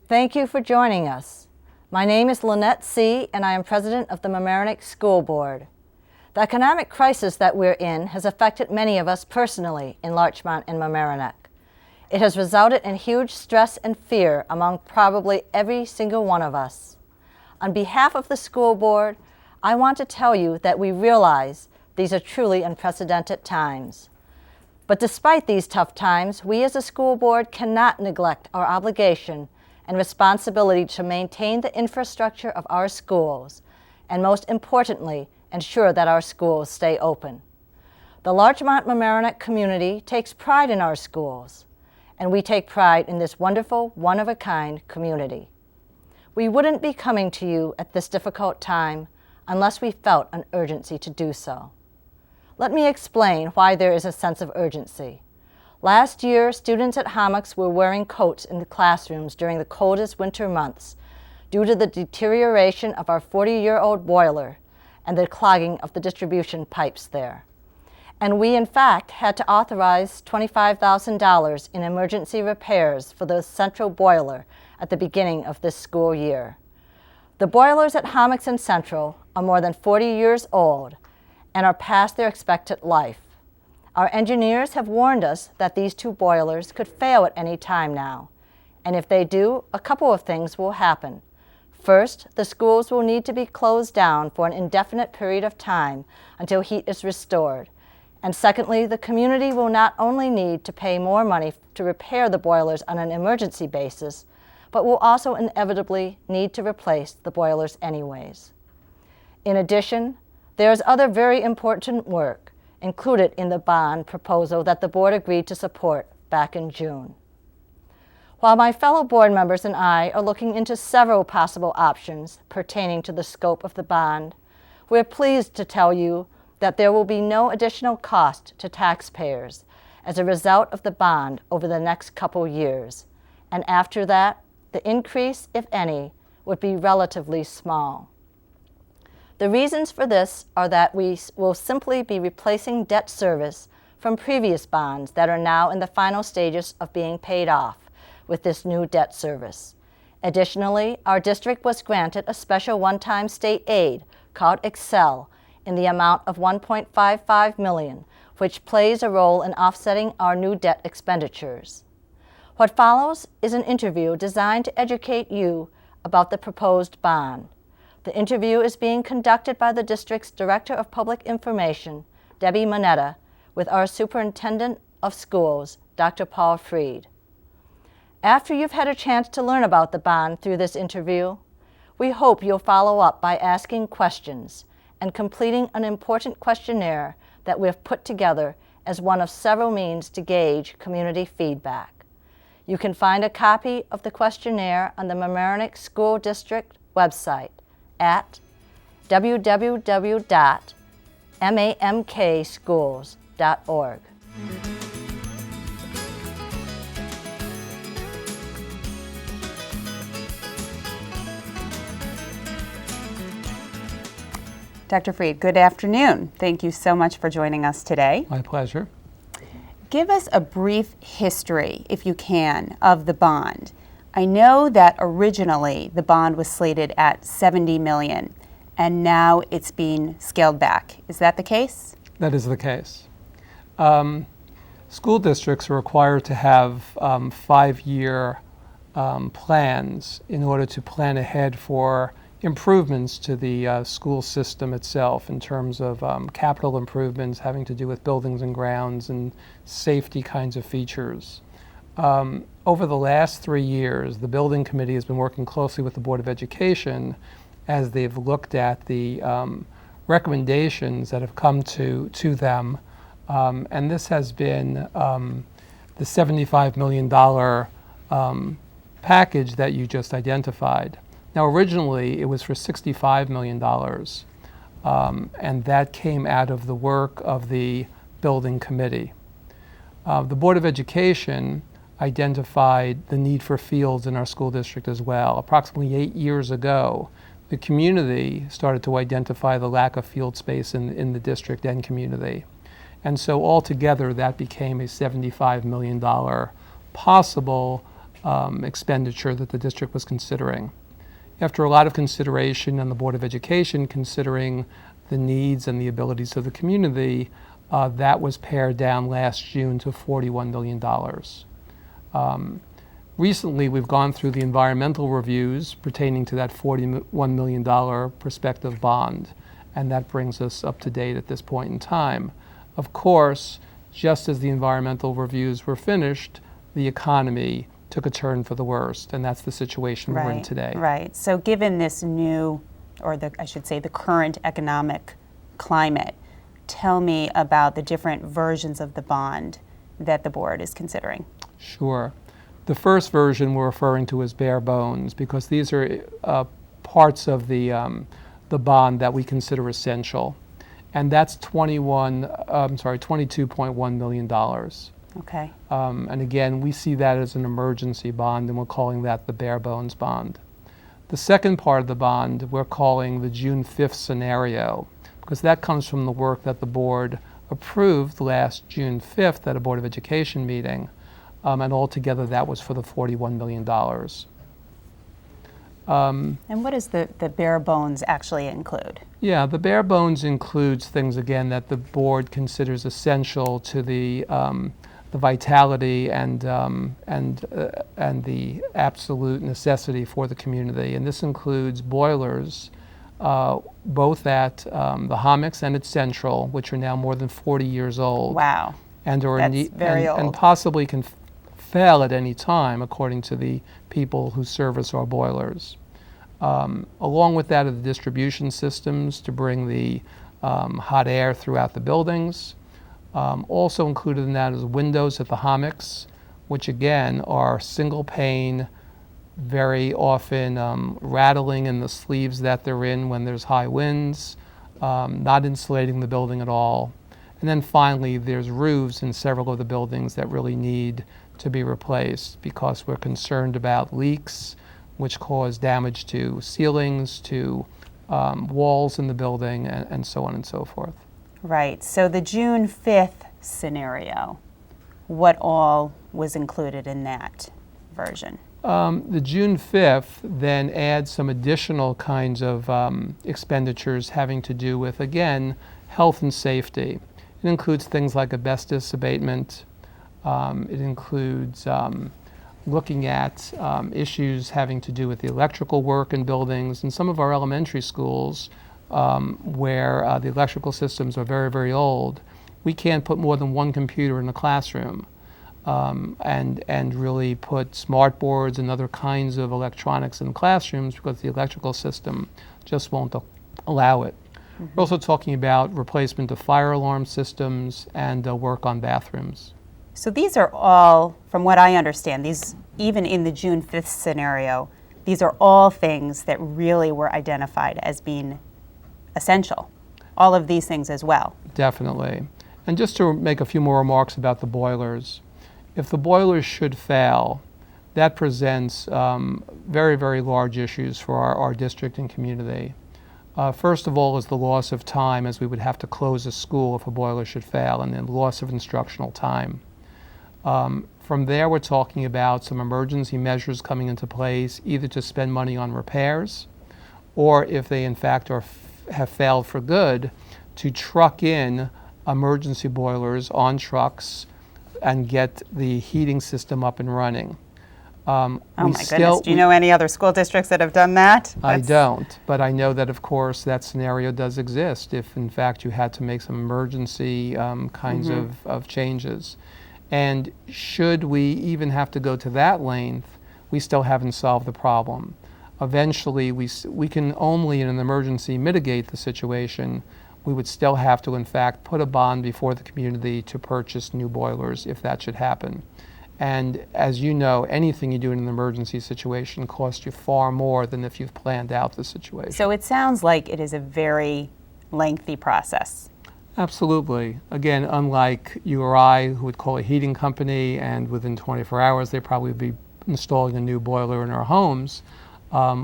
Thank you for joining us. My name is Lynette C., and I am president of the Mamaroneck School Board. The economic crisis that we're in has affected many of us personally in Larchmont and Mamaroneck. It has resulted in huge stress and fear among probably every single one of us. On behalf of the school board, I want to tell you that we realize these are truly unprecedented times. But despite these tough times, we as a school board cannot neglect our obligation and responsibility to maintain the infrastructure of our schools, and most importantly, ensure that our schools stay open. The Larchmont-Mamaroneck community takes pride in our schools, and we take pride in this wonderful, one-of-a-kind community. We wouldn't be coming to you at this difficult time unless we felt an urgency to do so. Let me explain why there is a sense of urgency. Last year, students at Hommocks were wearing coats in the classrooms during the coldest winter months due to the deterioration of our 40-year-old boiler and the clogging of the distribution pipes there. And we, in fact, had to authorize $25,000 in emergency repairs for the central boiler at the beginning of this school year. The boilers at Hommocks and Central are more than 40 years old and are past their expected life. Our engineers have warned us that these two boilers could fail at any time now, and if they do, a couple of things will happen. First, the schools will need to be closed down for an indefinite period of time until heat is restored. And secondly, the community will not only need to pay more money to repair the boilers on an emergency basis, but will also inevitably need to replace the boilers anyways. In addition, there is other very important work included in the bond proposal that the board agreed to support back in June. While my fellow board members and I are looking into several possible options pertaining to the scope of the bond, we're pleased to tell you that there will be no additional cost to taxpayers as a result of the bond over the next couple years, and after that, the increase, if any, would be relatively small. The reasons for this are that we will simply be replacing debt service from previous bonds that are now in the final stages of being paid off with this new debt service. Additionally, our district was granted a special one-time state aid called Excel in the amount of $1.55 million, which plays a role in offsetting our new debt expenditures. What follows is an interview designed to educate you about the proposed bond. The interview is being conducted by the district's Director of Public Information, Debbie Monetta, with our Superintendent of Schools, Dr. Paul Freed. After you've had a chance to learn about the bond through this interview, we hope you'll follow up by asking questions and completing an important questionnaire that we've put together as one of several means to gauge community feedback. You can find a copy of the questionnaire on the Mamaroneck School District website at www.mamkschools.org. Dr. Freed, good afternoon. Thank you so much for joining us today. My pleasure. Give us a brief history, if you can, of the bond. I know that originally the bond was slated at $70 million, and now it's being scaled back. Is that the case? That is the case. School districts are required to have 5-year plans in order to plan ahead for improvements to the school system itself in terms of capital improvements having to do with buildings and grounds and safety kinds of features. Over the last 3 years, the building committee has been working closely with the Board of Education as they've looked at the recommendations that have come to them, and this has been the $75 million package that you just identified. Now, originally, it was for $65 million, and that came out of the work of the building committee. The Board of Education identified the need for fields in our school district as well. Approximately 8 years ago, the community started to identify the lack of field space in the district and community. And so altogether, that became a $75 million possible expenditure that the district was considering. After a lot of consideration on the Board of Education, considering the needs and the abilities of the community, that was pared down last June to $41 million. Recently, we've gone through the environmental reviews pertaining to that $41 million prospective bond, and that brings us up to date at this point in time. Of course, just as the environmental reviews were finished, the economy took a turn for the worst, and that's the situation we're in today. Right. So given this new, or I should say the current economic climate, tell me about the different versions of the bond that the board is considering. Sure. The first version we're referring to as bare bones, because these are parts of the bond that we consider essential, and that's $22.1 million. Okay. And again, we see that as an emergency bond, and we're calling that the bare bones bond. The second part of the bond we're calling the June 5th scenario, because that comes from the work that the board approved last June 5th at a Board of Education meeting, and altogether that was for the $41 million. And what does the bare bones actually include? Yeah, the bare bones includes things, again, that the board considers essential to the vitality and the absolute necessity for the community. And this includes boilers, both at the Hommocks and at Central, which are now more than 40 years old. Wow. And are That's very old. And possibly can fail at any time, according to the people who service our boilers. Along with that are the distribution systems to bring the hot air throughout the buildings. Also included in that is windows at the Hommocks, which again are single pane, very often rattling in the sleeves that they're in when there's high winds, not insulating the building at all. And then finally, there's roofs in several of the buildings that really need to be replaced because we're concerned about leaks, which cause damage to ceilings, to walls in the building, and so on and so forth. Right. So the June 5th scenario, what all was included in that version? The June 5th then adds some additional kinds of expenditures having to do with, again, health and safety. It includes things like asbestos abatement. It includes looking at issues having to do with the electrical work in buildings. In some of our elementary schools, where the electrical systems are very, very old, we can't put more than one computer in the classroom and really put smart boards and other kinds of electronics in classrooms because the electrical system just won't allow it. Mm-hmm. We're also talking about replacement of fire alarm systems and work on bathrooms. So these are all, from what I understand, these, even in the June 5th scenario, these are all things that really were identified as being essential. All of these things as well. Definitely. And just to make a few more remarks about the boilers, if the boilers should fail, that presents very, very large issues for our district and community. First of all is the loss of time, as we would have to close a school if a boiler should fail, and then loss of instructional time. From there, we're talking about some emergency measures coming into place, either to spend money on repairs, or if they in fact have failed for good, to truck in emergency boilers on trucks and get the heating system up and running. Oh my goodness, do you know any other school districts that have done that? I don't, but I know that of course that scenario does exist if in fact you had to make some emergency kinds of changes. And should we even have to go to that length, we still haven't solved the problem. Eventually, we can only in an emergency mitigate the situation. We would still have to, in fact, put a bond before the community to purchase new boilers if that should happen. And as you know, anything you do in an emergency situation costs you far more than if you've planned out the situation. So it sounds like it is a very lengthy process. Absolutely. Again, unlike you or I, who would call a heating company, and within 24 hours they'd probably be installing a new boiler in our homes,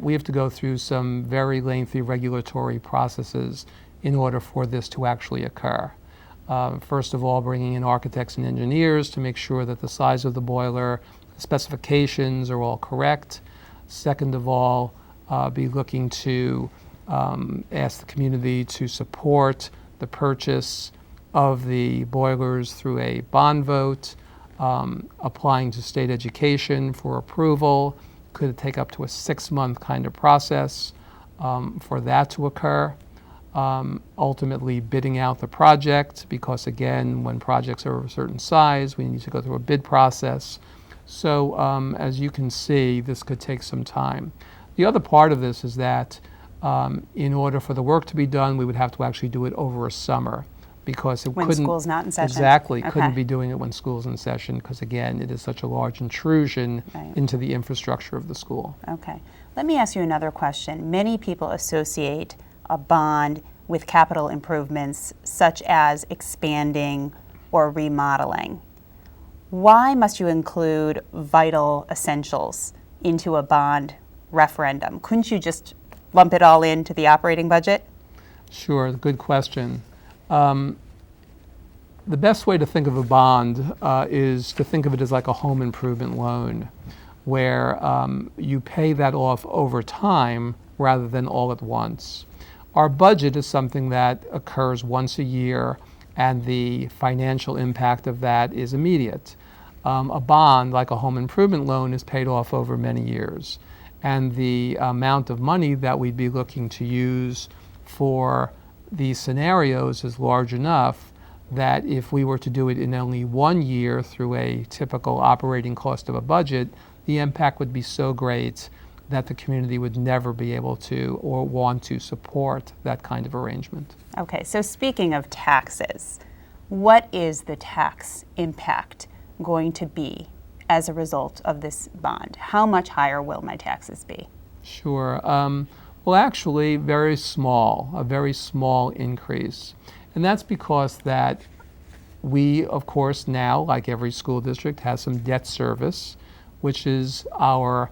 we have to go through some very lengthy regulatory processes in order for this to actually occur. First of all, bringing in architects and engineers to make sure that the size of the boiler the specifications are all correct. Second of all, be looking to ask the community to support the purchase of the boilers through a bond vote, applying to state education for approval. Could take up to a 6-month kind of process for that to occur. Ultimately bidding out the project, because again, when projects are of a certain size, we need to go through a bid process. So as you can see, this could take some time. The other part of this is that in order for the work to be done, we would have to actually do it over a summer, because it When couldn't— school's not in session. Exactly, Okay. couldn't be doing it when school's in session, because again, it is such a large intrusion Right. into the infrastructure of the school. Okay. Let me ask you another question. Many people associate a bond with capital improvements such as expanding or remodeling. Why must you include vital essentials into a bond referendum? Couldn't you just lump it all into the operating budget? Sure, good question. The best way to think of a bond is to think of it as like a home improvement loan, where you pay that off over time rather than all at once. Our budget is something that occurs once a year, and the financial impact of that is immediate. A bond, like a home improvement loan, is paid off over many years, and the amount of money that we'd be looking to use for these scenarios is large enough that if we were to do it in only 1 year through a typical operating cost of a budget, the impact would be so great that the community would never be able to or want to support that kind of arrangement. Okay, so speaking of taxes, what is the tax impact going to be as a result of this bond? How much higher will my taxes be? Sure. Well, actually, a very small increase. And that's because that we, of course, now, like every school district, has some debt service, which is our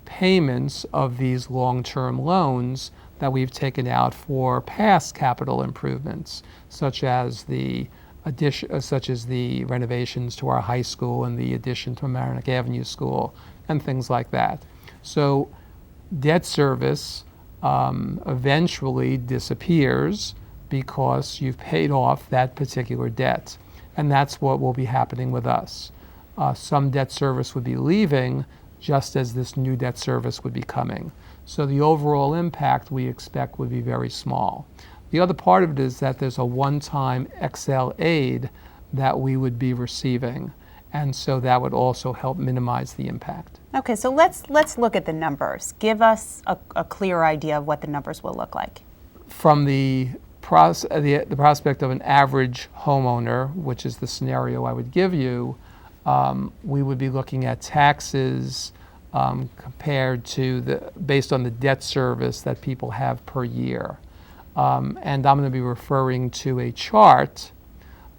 payments of these long-term loans that we've taken out for past capital improvements, such as the renovations to our high school and the addition to Mamaroneck Avenue School and things like that. So debt service eventually disappears because you've paid off that particular debt, and that's what will be happening with us. Some debt service would be leaving just as this new debt service would be coming. So the overall impact we expect would be very small. The other part of it is that there's a one-time XL aid that we would be receiving, and so that would also help minimize the impact. Okay, so let's look at the numbers. Give us a clear idea of what the numbers will look like. From the prospect of an average homeowner, which is the scenario I would give you, we would be looking at taxes compared to based on the debt service that people have per year. And I'm going to be referring to a chart,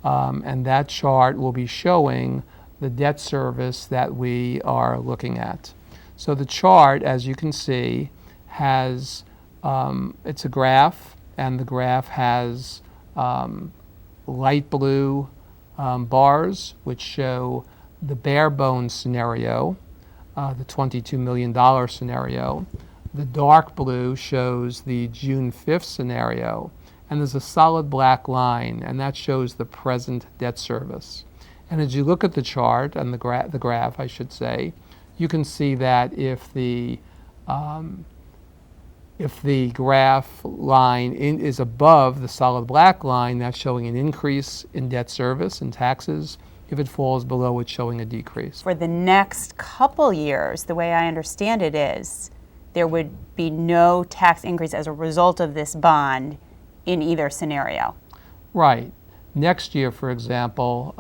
and that chart will be showing the debt service that we are looking at. So the chart, as you can see, has, it's a graph, and the graph has light blue bars, which show the bare bones scenario, the $22 million scenario. The dark blue shows the June 5th scenario, and there's a solid black line, and that shows the present debt service. And as you look at the chart, and the graph, I should say, you can see that if the graph line is above the solid black line, that's showing an increase in debt service and taxes. If it falls below, it's showing a decrease. For the next couple years, the way I understand it is, there would be no tax increase as a result of this bond in either scenario. Right. Next year, for example,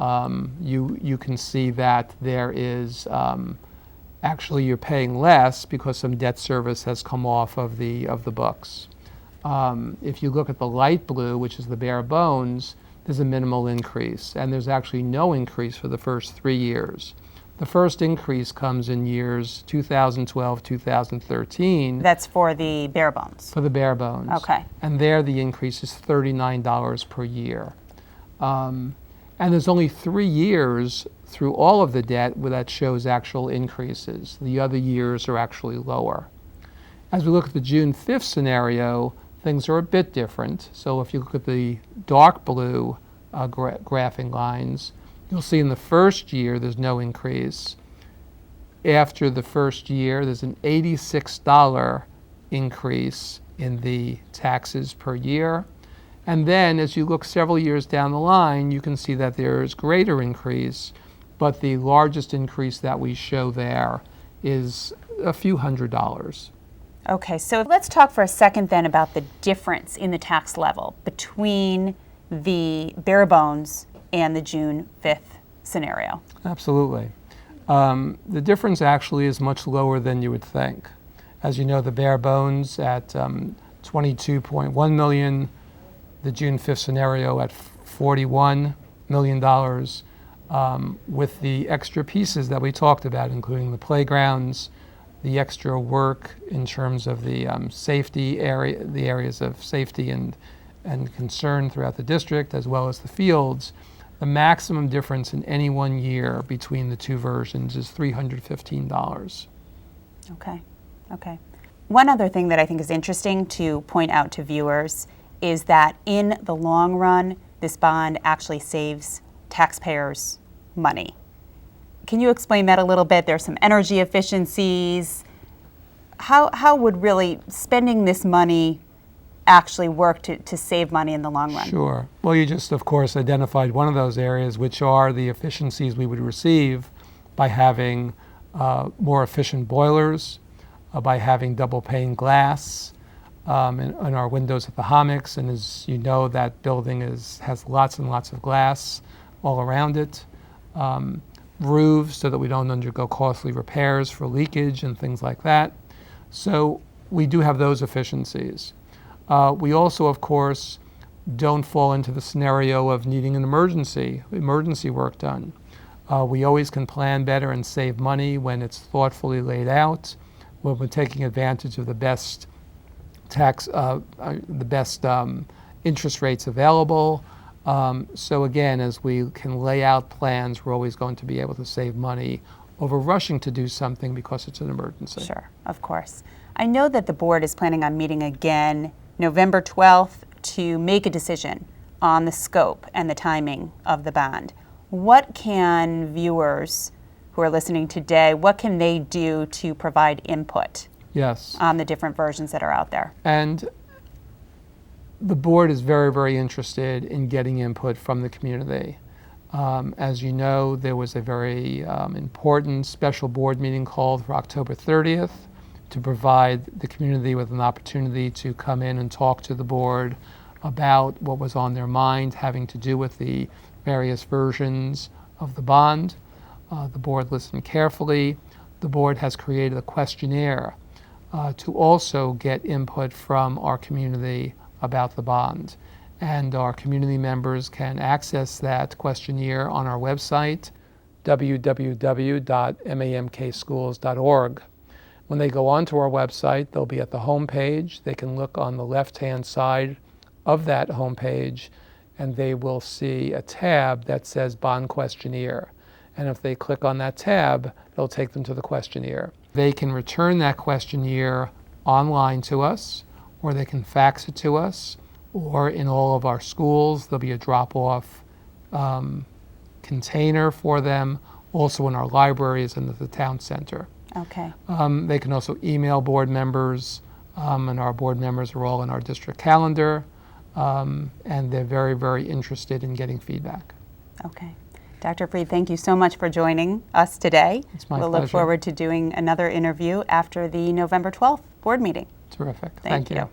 you can see that there is actually you're paying less because some debt service has come off of the books. If you look at the light blue, which is the bare bones, there's a minimal increase, and there's actually no increase for the first 3 years. The first increase comes in years 2012, 2013. That's for the bare bones. For the bare bones. Okay. And there the increase is $39 per year. And there's only 3 years through all of the debt that shows actual increases. The other years are actually lower. As we look at the June 5th scenario, things are a bit different. So if you look at the dark blue graphing lines, you'll see in the first year there's no increase. After the first year, there's an $86 increase in the taxes per year. And then as you look several years down the line, you can see that there's greater increase, but the largest increase that we show there is a few $100s. Okay, so let's talk for a second then about the difference in the tax level between the bare bones and the June 5th scenario. Absolutely. The difference actually is much lower than you would think. As you know, the bare bones at $22.1 million, the June 5th scenario at $41 million, with the extra pieces that we talked about, including the playgrounds, the extra work in terms of the safety area, the areas of safety and concern throughout the district, as well as the fields. The maximum difference in any one year between the two versions is $315. Okay, okay. One other thing that I think is interesting to point out to viewers is that in the long run, this bond actually saves taxpayers money. Can you explain that a little bit? There's some energy efficiencies. How would really spending this money actually work to save money in the long run? Sure. Well, you just, of course, identified one of those areas, which are the efficiencies we would receive by having more efficient boilers, by having double pane glass in our windows at the Homics. And as you know, that building has lots and lots of glass all around it. Roofs so that we don't undergo costly repairs for leakage and things like that. So we do have those efficiencies. We also, of course, don't fall into the scenario of needing an emergency work done. We always can plan better and save money when it's thoughtfully laid out, when we're taking advantage of the best interest rates available. So again, as we can lay out plans, we're always going to be able to save money over rushing to do something because it's an emergency. Sure, of course. I know that the board is planning on meeting again November 12th to make a decision on the scope and the timing of the bond. What can viewers who are listening today, what can they do to provide input on the different versions that are out there? And the board is very, very interested in getting input from the community. As you know, there was a very important special board meeting called for October 30th to provide the community with an opportunity to come in and talk to the board about what was on their mind having to do with the various versions of the bond. The board listened carefully. The board has created a questionnaire to also get input from our community about the bond. And our community members can access that questionnaire on our website, www.mamkschools.org. When they go onto our website, they'll be at the home page. They can look on the left-hand side of that home page, and they will see a tab that says Bond Questionnaire. And if they click on that tab, it'll take them to the questionnaire. They can return that questionnaire online to us, or they can fax it to us, or in all of our schools, there'll be a drop-off container for them, also in our libraries and at the town center. Okay. They can also email board members, and our board members are all in our district calendar, and they're very, very interested in getting feedback. Okay. Dr. Freed, thank you so much for joining us today. It's my pleasure. pleasure. We'll look forward to doing another interview after the November 12th board meeting. Terrific. Thank you.